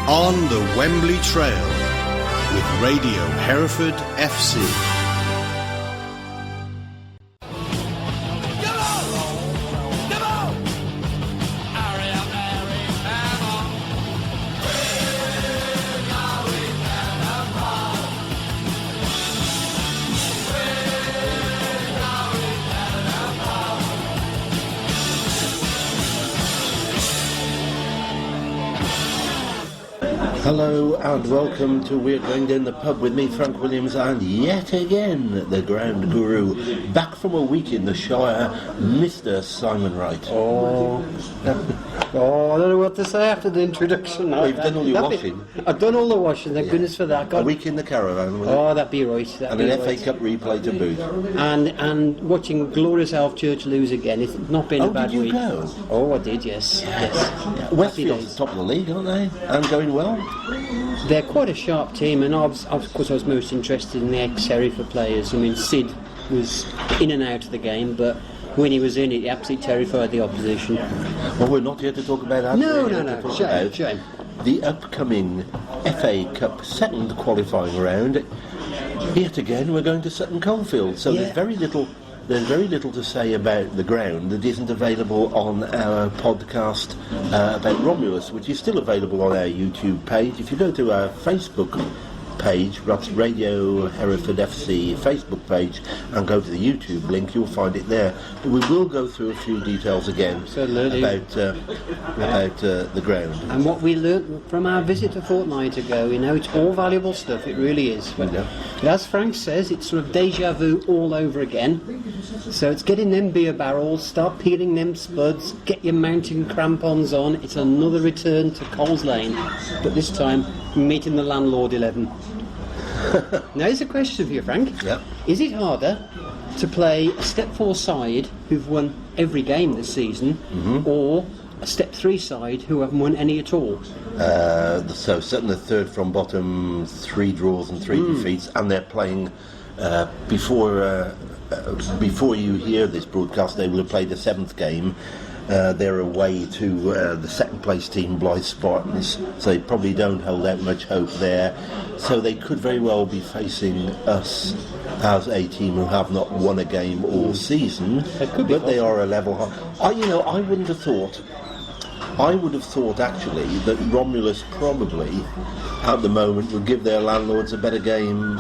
On the Wembley Trail with Radio Hereford FC. Hello and welcome to We're Going Down the Pub with me, Frank Williams, and yet again the ground guru, back from a week in the Shire, Mr. Simon Wright. I don't know what to say after the introduction. Well, you've done all your washing. I've done all the washing, thank goodness for that. A week in the caravan, was it? Oh, that'd be right. And an FA Cup replay to boot. And watching Glorious Alf Church lose again, it's not been a bad week. Did you go? Oh, I did, yes. Yeah. Westfield's top of the league, aren't they? And going well. They're quite a sharp team, and of course I was most interested in the ex-Hereford players. I mean, Sid was in and out of the game, but when he was in it, he absolutely terrified the opposition. Well, we're not here to talk about that. No. Shame. The upcoming FA Cup second qualifying round. Yet again, we're going to Sutton Coldfield, so there's very little to say about the ground that isn't available on our podcast about Romulus, which is still available on our YouTube page. If you go to our Facebook page, that's Radio Hereford FC Facebook page, and go to the YouTube link, you'll find it there. But we will go through a few details again about the ground. And what we learnt from our visit a fortnight ago, it's all valuable stuff, it really is. But as Frank says, it's sort of deja vu all over again. So it's getting them beer barrels, start peeling them spuds, get your mountain crampons on. It's another return to Coles Lane, but this time meeting the landlord 11. Now here's a question for you, Frank. Yep. Is it harder to play a step 4 side who've won every game this season, or a step 3 side who haven't won any at all? So Sutton are third from bottom, 3 draws and 3 defeats, and they're playing before you hear this broadcast, they will have played the 7th game. They're away to the second place team, Blythe Spartans, so they probably don't hold out much hope there. So they could very well be facing us as a team who have not won a game all season, but they are a level high. I would have thought actually that Romulus probably at the moment would give their landlords a better game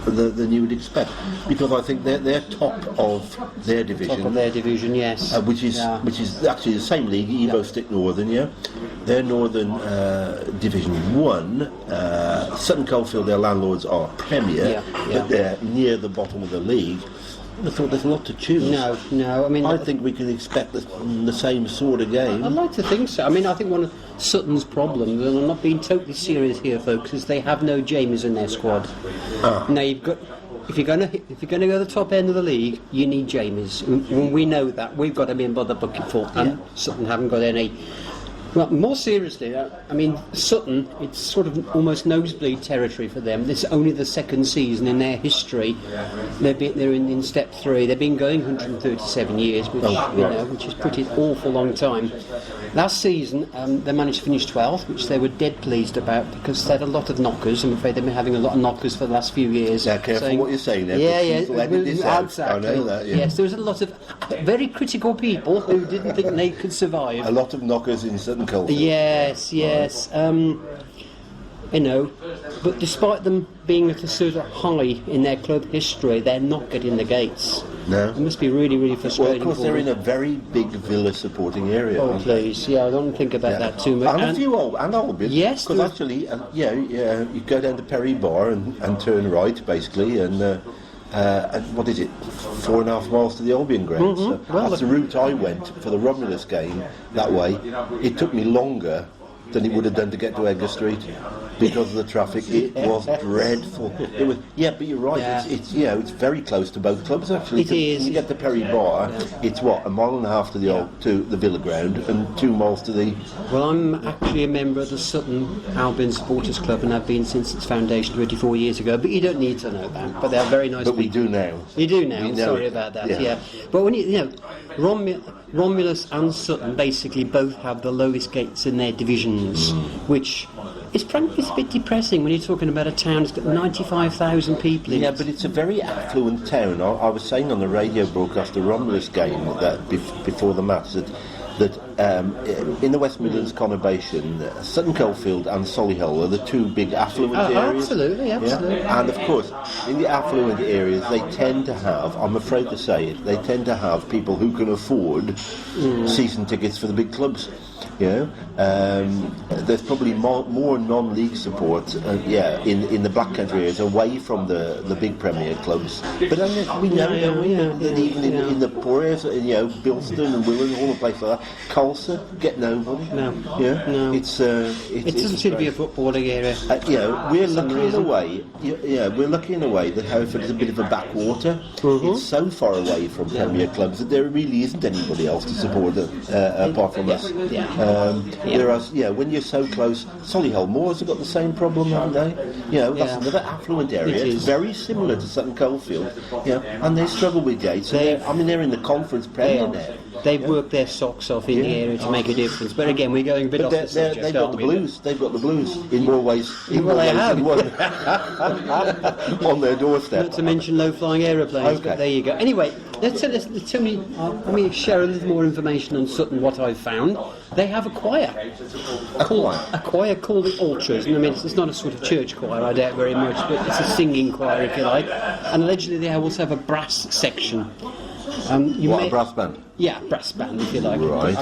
than you would expect, because I think they're top of their division. Top of their division, yes. Which is actually the same league, Evo Stick Northern, yeah. They're Northern Division 1. Sutton Coldfield, their landlords are Premier, but they're near the bottom of the league. I thought there's a lot to choose. No. I mean, I think we can expect the same sort of game. I'd like to think so. I mean, I think one of Sutton's problems, and I'm not being totally serious here, folks, is they have no Jamies in their squad. Now you've got. If you're going to go to the top end of the league, you need Jamies. When we know that, we've got to be in by the bucket for, and Sutton haven't got any. Well, more seriously, I mean, Sutton, it's sort of almost nosebleed territory for them. This is only the second season in their history. They're in step 3. They've been going 137 years, which is pretty awful long time. Last season, they managed to finish 12th, which they were dead pleased about, because they had a lot of knockers. I'm afraid they've been having a lot of knockers for the last few years. Yeah, careful what you're saying there. Exactly. I know that, yeah. Yes, there was a lot of very critical people who didn't think they could survive. A lot of knockers in Sutton Coldfield. Yes. But despite them being at a sort of high in their club history, they're not getting the gates. No. It must be really, really frustrating. Well, of course, they're in a very big Villa supporting area. Oh, please. Yeah, I don't think about that too much. And a few old bits. Yes. Because actually, you go down to Perry Bar and turn right, basically, and what is it, 4.5 miles to the Albion ground. So that's the route I went for the Romulus game that way. It took me longer than it would have done to get to Edgar Street because of the traffic. It was dreadful. It was, but you're right. Yeah. It's very close to both clubs actually. It is. When you get to Perry Bar, it's 1.5 miles to the Villa ground and 2 miles to the. Well, I'm actually a member of the Sutton Albion Supporters Club, and I've been since its foundation 24 years ago. But you don't need to know that. But they are very nice. But people. We do now. You do now. Sorry about that. Yeah. But when Romulus and Sutton basically both have the lowest gates in their divisions, which is frankly a bit depressing when you're talking about a town that's got 95,000 people in it. Yeah, but it's a very affluent town. I was saying on the radio broadcast, the Romulus game, that before the match, that in the West Midlands conurbation, Sutton Coldfield and Solihull are the two big affluent areas. Absolutely. Yeah? And of course, in the affluent areas, they tend to have, I'm afraid to say it, they tend to have people who can afford season tickets for the big clubs. There's probably more non-league support, in the Black Country areas, away from the big Premier clubs. But we know, that even in the poor areas, Bilston and Willen, all the places like that, Colsa get nobody. No. It doesn't seem to be a footballing area. We're lucky in a way. We're lucky in a way that Hereford is a bit of a backwater. It's so far away from Premier clubs that there really isn't anybody else to support it apart from us. Whereas, when you're so close, Solihull Moors have got the same problem, haven't they? That's another affluent area. It's very similar to Sutton Coldfield. And they struggle with gates. They're in the Conference Premier now. They've worked their socks off in the area to make a difference. But again, we're going a bit off the subject. They've got the blues. They've got the blues in more ways. Than one on their doorstep. Not to mention low-flying aeroplanes. Okay. But there you go. Anyway, let me share a little more information on Sutton. What I've found, they have a choir. A choir called the Ultras. And it's not a sort of church choir, I doubt very much, but it's a singing choir, if you like. And allegedly, they also have a brass section. A brass band? Yeah, brass band, if you like. Right.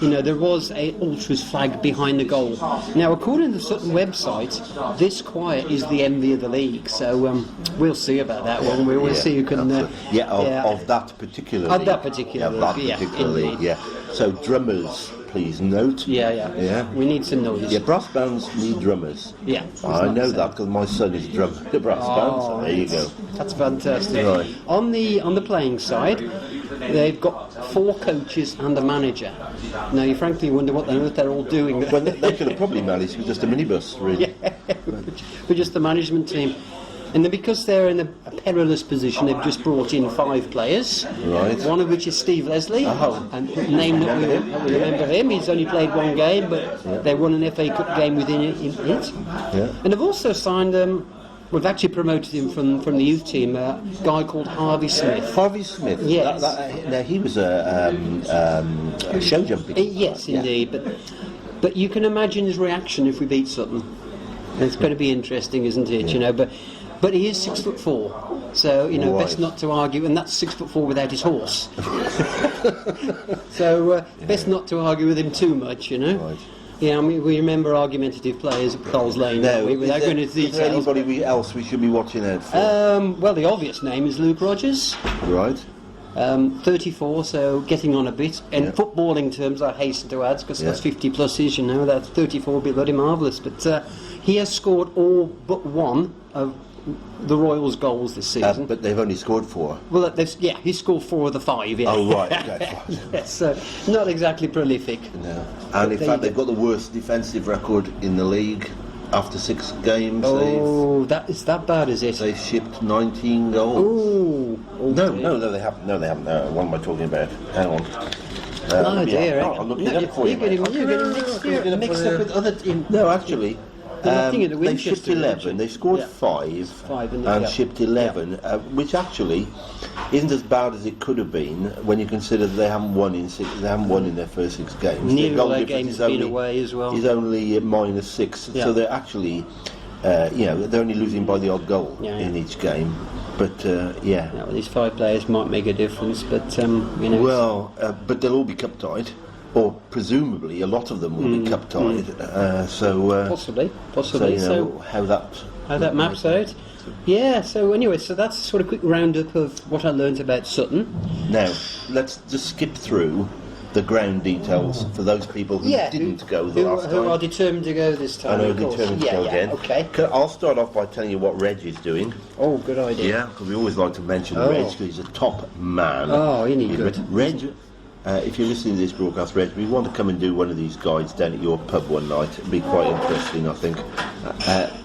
There was a Ultras flag behind the goal. Now, according to the Sutton website, this choir is the envy of the league. So we'll see about that one. We'll see who can. Of that particular league. Of that particular league. Yeah. So drummers, please note. Yeah. We need some noise. Yeah, brass bands need drummers. Yeah. I know that because my son is drummer the brass band. So there you go. That's fantastic. Right. On the playing side, they've got 4 coaches and a manager. Now, you frankly wonder what on earth they're all doing. Well, they could have probably managed with just a minibus, really. With just the management team. And then because they're in a perilous position, they've just brought in 5 players. Right. One of which is Steve Leslie. And name that we remember him. He's only played 1 game, but they won an FA Cup game within it. Yeah. And they've also signed we've actually promoted him from the youth team, a guy called Harvey Smith. Harvey Smith? Yes. Now, he was a show jumping. Yes, indeed. But you can imagine his reaction if we beat Sutton. It's going to be interesting, isn't it? But he is 6'4", so best not to argue, and that's 6'4" without his horse. So best not to argue with him too much, Right. Yeah, we remember argumentative players at Coles Lane. No, without going into is there details. anybody else we should be watching out for? Well, the obvious name is Luke Rogers. Right. 34, so getting on a bit. In footballing terms, I hasten to add, because that's 50 pluses, that's 34 would be bloody marvellous. But he has scored all but one of the Royals' goals this season. But they've only scored 4. Well, he scored 4 of the 5. Yeah. Oh, right. Okay. Yes, so not exactly prolific. No. And in fact, they've got the worst defensive record in the league after 6 games. Oh, is that bad, is it? They've shipped 19 goals. No, they haven't. No, they haven't. What am I talking about? Hang on. Dear. I'm looking it up for you. You're getting mixed up with other teams. No, actually. They've shipped 11. They scored 5 and shipped 11, which actually isn't as bad as it could have been when you consider that they haven't won in their first 6 games. Nearly all their games have been away as well. Is only -6, so they're actually, they're only losing by the odd goal in each game. But well, these 5 players might make a difference, but Well, but they'll all be cup tied. Or presumably a lot of them will be cup tied. Possibly. So how that maps out. Yeah. So anyway, that's sort of quick roundup of what I learnt about Sutton. Now let's just skip through the ground details for those people who didn't go the last time. Who are determined to go this time. I know, determined to go again. Okay. I'll start off by telling you what Reg is doing. Oh, good idea. Yeah, because we always like to mention Reg because he's a top man. Oh, isn't he good? Reg if you're listening to this broadcast, Reg, we want to come and do one of these guides down at your pub one night. It'd be quite interesting, I think.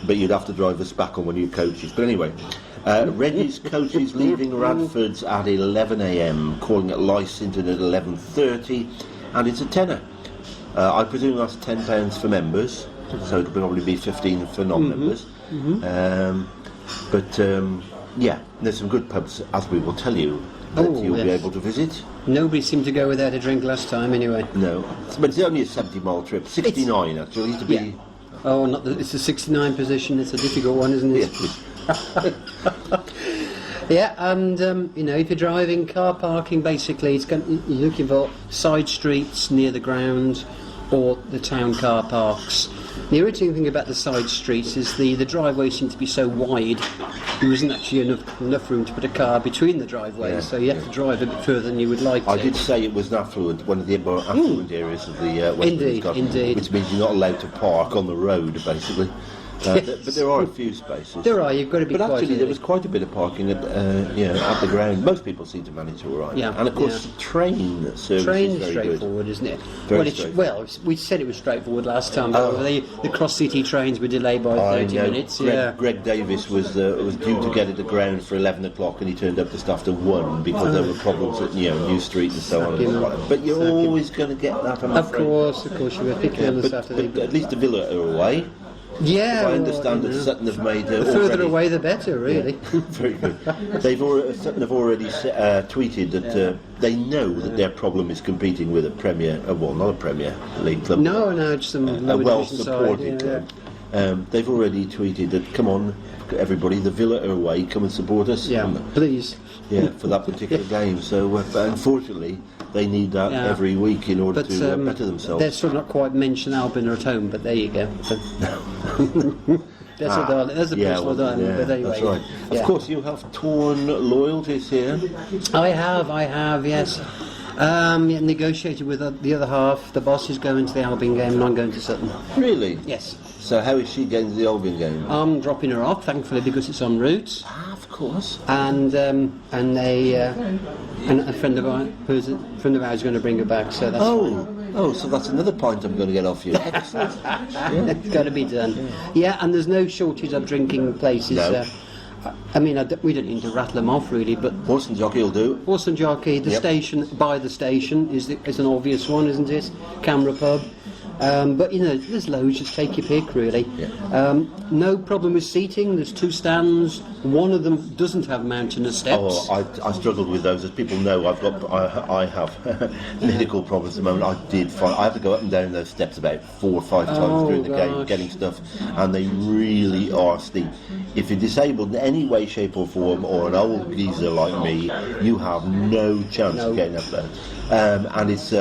But you'd have to drive us back on one of your coaches. But anyway, Reg's coach is leaving Radford's at 11 a.m, calling at Lysington at 11:30, and it's a tenner. I presume that's £10 for members, so it'll probably be 15 for non-members. Yeah, there's some good pubs, as we will tell you, that you'll be able to visit. Nobody seemed to go without a drink last time, anyway. No, but it's only a 70-mile trip. 69 actually to be. Yeah. Oh, it's a 69 position. It's a difficult one, isn't it? Yeah, and if you're driving, car parking, basically, you're looking for side streets near the ground or the town car parks. The irritating thing about the side streets is the driveways seem to be so wide, there isn't actually enough room to put a car between the driveways, so you have to drive a bit further than you would like to. I did say it was one of the more affluent areas of the West Midlands, indeed. Which means you're not allowed to park on the road, basically. But there are a few spaces. There are. You've got to be. But actually, there was quite a bit of parking at the ground. Most people seem to manage all right. Yeah. And of course, the train service is very straightforward, isn't it? We said it was straightforward last time. The cross-city trains were delayed by 30 minutes. Greg Davis was due to get at the ground for 11 o'clock, and he turned up just after 1 because there were problems at New Street and so on. But you're always going to get that. Of course, you were picking on the Saturday. But at least the Villa are away. Yeah, I understand that Sutton have made. The further away, the better, really. Yeah. Very good. Sutton have already tweeted that they know that their problem is competing with a Premier, not a Premier League club. No, just a well-supported club. They've already tweeted that, come on, everybody, the Villa are away, come and support us. Yeah, please. Yeah, for that particular game. So, but unfortunately, they need that every week in order to better themselves. They're sort of not quite mentioned Albion at home, but there you go. That's a personal dilemma, but anyway. That's right. Of course, you have torn loyalties here. I have, yes. Negotiated with the other half. The boss is going to the Albion game, and I'm going to Sutton. Really? Yes. So how is she going to the Albion game? I'm dropping her off, thankfully, because it's en route. Of course. And a friend of ours is going to bring her back. So that's fine. So that's another point I'm going to get off you. Excellent. It's got to be done. Yeah, and there's no shortage of drinking places. No. We don't need to rattle them off really, but Horse and Jockey will do. Horse and Jockey, the station by the station is an obvious one, isn't it? Camera Pub. But there's loads, just take your pick really. Yeah. No problem with seating, there's 2 stands, one of them doesn't have mountainous steps. I struggled with those. As people know, I have medical problems at the moment. I have to go up and down those steps about 4 or 5 times during the game getting stuff, and they really are steep. If you're disabled in any way, shape or form, or an old geezer like me, you have no chance of getting up there. And it's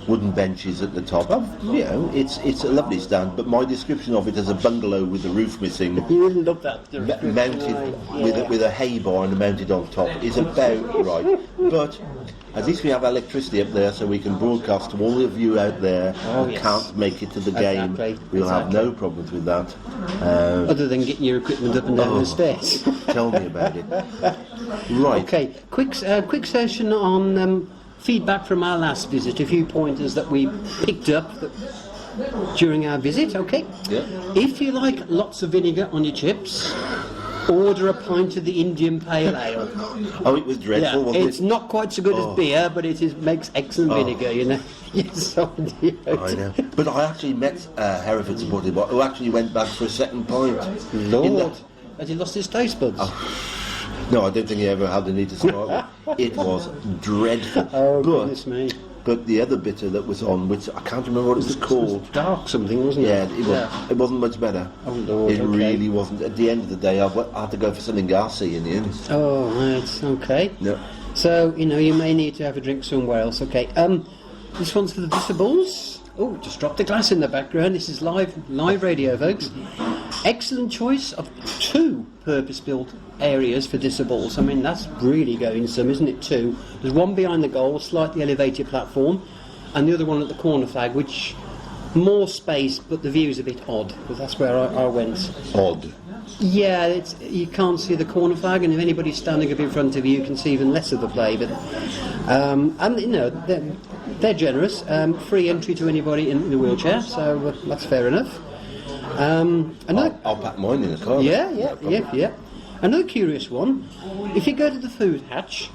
wooden benches at the top. It's a lovely stand, but my description of it as a bungalow with the roof missing, you wouldn't love that. Mounted with a hay barn mounted on top is about right. But at least we have electricity up there, so we can broadcast to all of you out there who can't make it to the game. We'll have no problems with that. Other than getting your equipment up and down the stairs. Tell me about it. Right. Okay, quick session on feedback from our last visit. A few pointers that we picked up during our visit. Okay. Yeah. If you like lots of vinegar on your chips, order a pint of the Indian Pale Ale. It was dreadful, wasn't it? It's not quite so good as beer, but it makes excellent vinegar, Yes, I know. But I actually met Hereford supporter who actually went back for a second pint. Lord, has he lost his taste buds? No, I don't think he ever had the need to start with. It was dreadful. Goodness me. But the other bitter that was on, which I can't remember what it was called. It was dark something, wasn't it? Yeah, it wasn't much better. Oh, Lord, it really wasn't. At the end of the day, I had to go for something gassy in the end. Oh, right, okay. Yeah. So, you may need to have a drink somewhere else. Okay, this one's for the Disables. Oh, just dropped a glass in the background. This is live radio, folks. Excellent choice of 2 purpose-built areas for Disables. That's really going some, isn't it? 2. There's one behind the goal, slightly elevated platform, and the other one at the corner flag, which more space, but the view's a bit odd, because that's where I went. Odd? Yeah, you can't see the corner flag, and if anybody's standing up in front of you, you can see even less of the play. But And you know they're generous. Free entry to anybody in the wheelchair, so that's fair enough. I'll pack mine in the car. Yeah. Another curious one: if you go to the food hatch,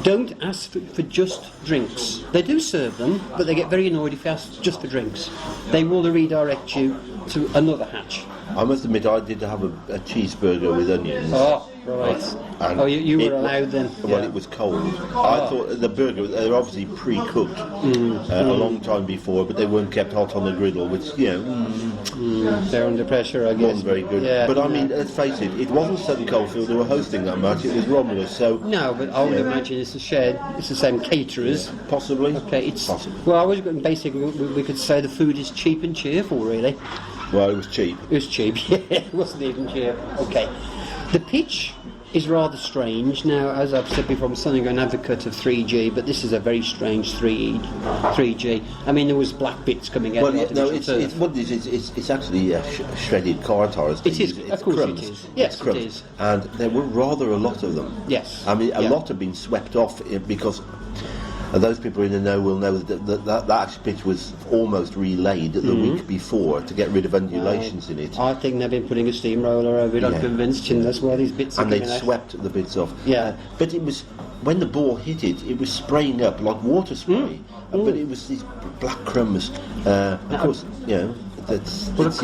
don't ask for just drinks. They do serve them, but they get very annoyed if you ask just for drinks. They will redirect you to another hatch. I must admit, I did have a cheeseburger with onions. Oh, right. And you were allowed then? Well, Yeah. it was cold. I thought the burger, they were obviously pre-cooked a long time before, but they weren't kept hot on the griddle, which, They're under pressure, I guess. wasn't very good. Yeah, But I mean, let's face it wasn't Sutton Coldfield who were hosting that match, it was Romulus, so... No, but I would imagine it's the same caterers. Possibly. Okay, it's... Possibly. Well, I was going basically, we could say the food is cheap and cheerful, really. Well, it was cheap. It was cheap, yeah, it wasn't even cheap. Okay. The pitch is rather strange. Now, as I've said before, I'm certainly an advocate of 3G, but this is a very strange 3G. I mean, there was black bits coming out Well, of the no, artificial it's turf. what it is. It's actually shredded car tires. It is, It's of course crumbs. it is. Yes, It's crumbs. it is. And there were rather a lot of them. Yes. I mean, a Yeah. lot have been swept off because those people in the know will know that actual pitch was almost relaid the week before to get rid of undulations in it. I think they've been putting a steamroller over it, I'm Yeah. convinced, and that's why these bits are And they'd coming out. swept the bits off. Yeah. But it was, when the ball hit it, it was spraying up like water spray. But it was these black crumbs. Of course, it's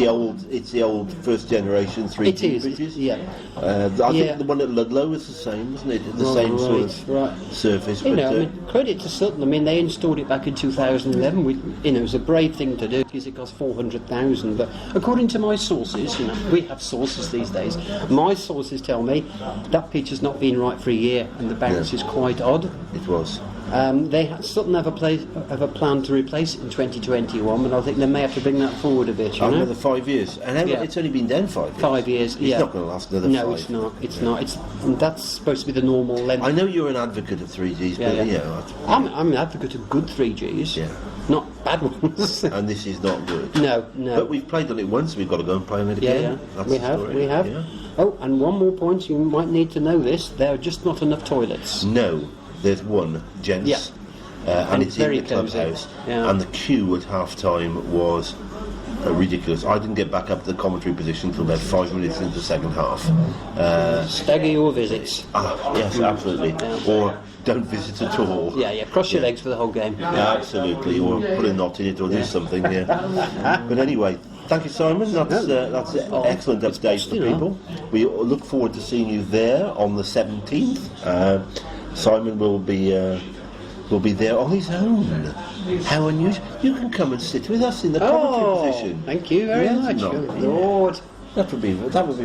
the old first generation 3G It is, pitches. yeah. I think the one at Ludlow was the same, wasn't it? The same sort of surface. You but, know, I mean, credit to Sutton. I mean, they installed it back in 2011. It was a brave thing to do because it cost 400,000. But according to my sources, we have sources these days. My sources tell me that pitch has not been right for a year, and the bounce is quite odd. it was. Sutton have a plan to replace it in 2021, but I think they may have to bring that forward a bit. Another 5 years. And Yeah. it's only been down 5 years. 5 years. It's not going to last another 5. No, it's not. It's not. That's supposed to be the normal length. I know you're an advocate of 3Gs, but I'm an advocate of good 3Gs, Yeah. not bad ones. and this is not good. No. But we've played on it once, we've got to go and play on it Yeah, again. yeah. That's We the have. story. We have. Yeah. Oh, and one more point. You might need to know this. There are just not enough toilets. No, there's one, gents. Yeah. And it's in very the cosy. clubhouse. Yeah. And the queue at half time was ridiculous. I didn't get back up to the commentary position until about 5 minutes into the second half. Stagger your visits. Yes, absolutely. Or don't visit at all. Yeah. Cross your legs for the whole game. Yeah, absolutely. Or put a knot in it, or do something. Yeah. But anyway, thank you, Simon. That's an excellent update for people. We look forward to seeing you there on the 17th. Simon will be there on his own. How unusual! You can come and sit with us in the commentary position. Thank you very Yes, much. no. Good Lord. That would be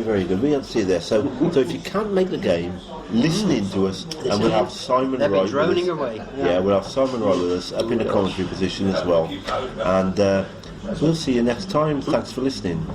very good. We have to see you there. So if you can't make the game, listen in to us, and we'll have Simon They'll be Wright with droning us. away. Yeah, we'll have Simon Wright with us up in the commentary position as well. And we'll see you next time. Thanks for listening.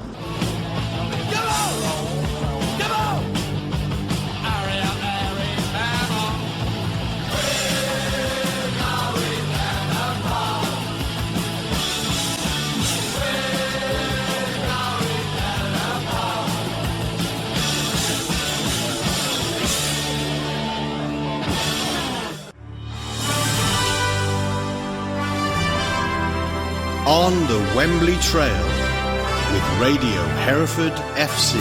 On the Wembley Trail with Radio Hereford FC.